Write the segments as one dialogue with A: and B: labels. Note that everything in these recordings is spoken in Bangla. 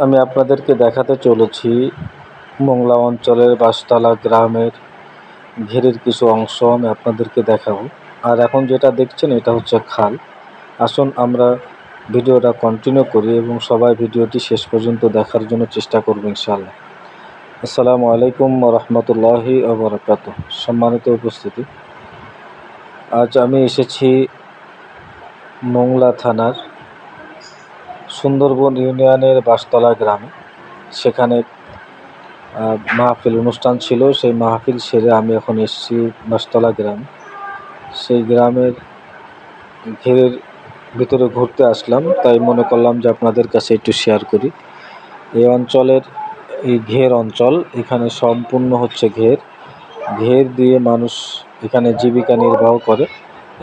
A: আমি আপনাদেরকে দেখাতে চলেছি মোংলা অঞ্চলের বাঁশতলা গ্রামের ঘেরের কিছু অংশ আমি আপনাদেরকে দেখাবো। আর এখন যেটা দেখছেন এটা হচ্ছে খাল। আসুন আমরা ভিডিওটা কন্টিনিউ করি এবং সবাই ভিডিওটি শেষ পর্যন্ত দেখার জন্য চেষ্টা করব ইনশাআল্লাহ। আসসালামু আলাইকুম ওয়া রাহমাতুল্লাহি ওয়া বারাকাতুহু। সম্মানিত উপস্থিতি, আজ আমি এসেছি মোংলা থানার সুন্দরবন ইউনিয়নের বাঁশতলা গ্রামে। সেখানে মাহফিল অনুষ্ঠান ছিল, সেই মাহফিল সেরে আমি এখন এসেছি বাঁশতলা গ্রামে। সেই গ্রামের ঘেরের ভিতরে ঘুরতে আসলাম, তাই মনে করলাম যে আপনাদের কাছে একটু শেয়ার করি। এই অঞ্চলের এই ঘের অঞ্চল, এখানে সম্পূর্ণ হচ্ছে ঘের দিয়ে মানুষ এখানে জীবিকা নির্বাহ করে।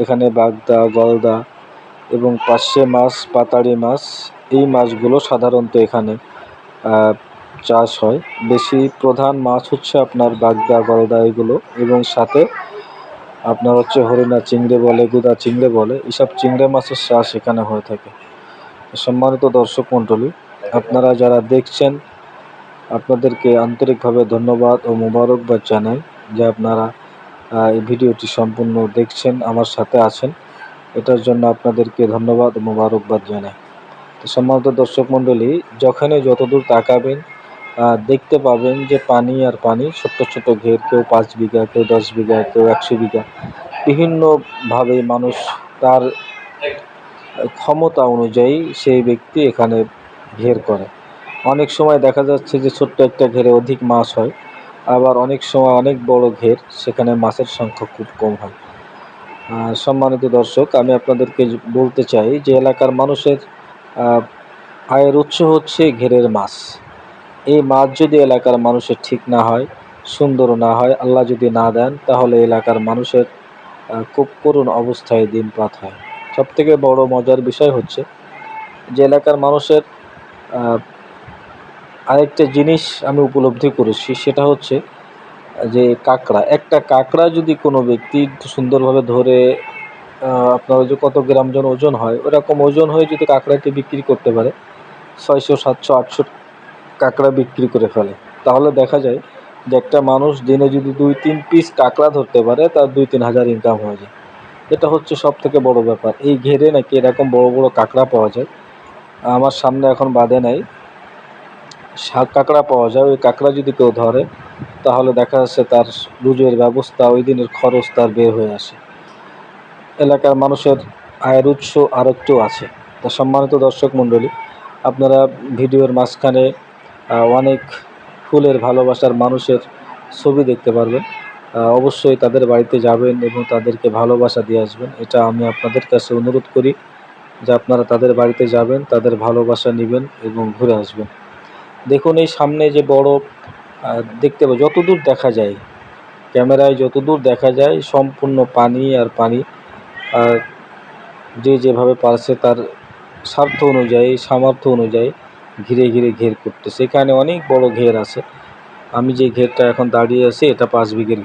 A: এখানে বাগদা, গলদা এবং পার্শে মাছ, পাতাড়ি মাছ, এই মাছগুলো সাধারণত এখানে চাষ হয়। বেশি প্রধান মাছ হচ্ছে আপনার বাগদা, গলদা এগুলো, এবং সাথে আপনার হচ্ছে হরিণা চিংড়ি বলে, গুদা চিংড়ি বলে, এইসব চিংড়ি মাছের চাষ এখানে হয়ে থাকে। সম্মানিত দর্শক মণ্ডলী, আপনারা যারা দেখছেন আপনাদেরকে আন্তরিকভাবে ধন্যবাদ ও মোবারকবাদ জানাই যে আপনারা এই ভিডিওটি সম্পূর্ণ দেখছেন, আমার সাথে আছেন। এটার জন্য আপনাদেরকে ধন্যবাদ ও মোবারকবাদ জানাই। তো সম্মানিত দর্শক মণ্ডলী, যখনই যতদূর তাকাবেন দেখতে পাবেন যে পানি আর পানি, ছোট্ট ছোট ঘের, কেউ 5 বিঘা, কেউ 10 বিঘা, কেউ 100 বিঘা, বিভিন্নভাবে মানুষ তার ক্ষমতা অনুযায়ী সেই ব্যক্তি এখানে ঘের করে। অনেক সময় দেখা যাচ্ছে যে ছোট্ট একটা ঘেরে অধিক মাছ হয়, আবার অনেক সময় অনেক বড় ঘের, সেখানে মাছের সংখ্যা খুব কম হয়। সম্মানিত দর্শক, আমি আপনাদেরকে বলতে চাই যে এলাকার মানুষের আয়ের উৎস হচ্ছে ঘেরের মাছ। এই মাছ যদি এলাকার মানুষের ঠিক না হয়, সুন্দর না হয়, আল্লাহ যদি না দেন, তাহলে এলাকার মানুষের খুব করুণ অবস্থায় দিনপাত হয়। সবথেকে বড় মজার বিষয় হচ্ছে যে এলাকার মানুষের আরেকটা জিনিস আমি উপলব্ধি করেছি, সেটা হচ্ছে যে একটা কাঁকড়া যদি কোনো ব্যক্তি সুন্দরভাবে ধরে, আপনার যে কত গ্রাম জন ওজন হয়, ওরকম ওজন হয়ে যদি কাঁকড়াটি বিক্রি করতে পারে, 600, 700, 800 কাঁকড়া বিক্রি করে ফেলে, তাহলে দেখা যায় যে একটা মানুষ দিনে যদি 2-3 পিস কাঁকড়া ধরতে পারে, তার 2-3 হাজার ইনকাম হয়ে যায়। এটা হচ্ছে সব থেকে বড় ব্যাপার। এই ঘেরে নাকি এরকম বড় বড় কাঁকড়া পাওয়া যায়। আমার সামনে এখন বাদে নাই, শাক কাঁকড়া পাওয়া যায়। ওই কাঁকড়া যদি কেউ ধরে, তাহলে দেখা যাচ্ছে তার রোজের ব্যবস্থা, ওই দিনের খরচ তার বের হয়ে আসে। এলাকার মানুষের আয়ের উৎস আর একটু আছে। তা সম্মানিত দর্শক মণ্ডলী, আপনারা ভিডিওর মাঝখানে অনেক ফুলের ভালোবাসার মানুষের ছবি দেখতে পারবেন। অবশ্যই তাদের বাড়িতে যাবেন এবং তাদেরকে ভালোবাসা দিয়ে আসবেন। এটা আমি আপনাদের কাছে অনুরোধ করি যে আপনারা তাদের বাড়িতে যাবেন, তাদের ভালোবাসা নেবেন এবং ঘুরে আসবেন। দেখুন এই সামনে যে বড় দেখতে পাই, যতদূর দেখা যায় ক্যামেরায়, যতদূর দেখা যায় সম্পূর্ণ পানি আর পানি। আর যে যেভাবে পারছে তার স্বার্থ অনুযায়ী, সামর্থ্য অনুযায়ী ঘিরে ঘিরে ঘের করতেছে। এখানে অনেক বড় ঘের আছে। আমি যে ঘেরটা এখন দাঁড়িয়ে আছি, এটা 5 বিঘের।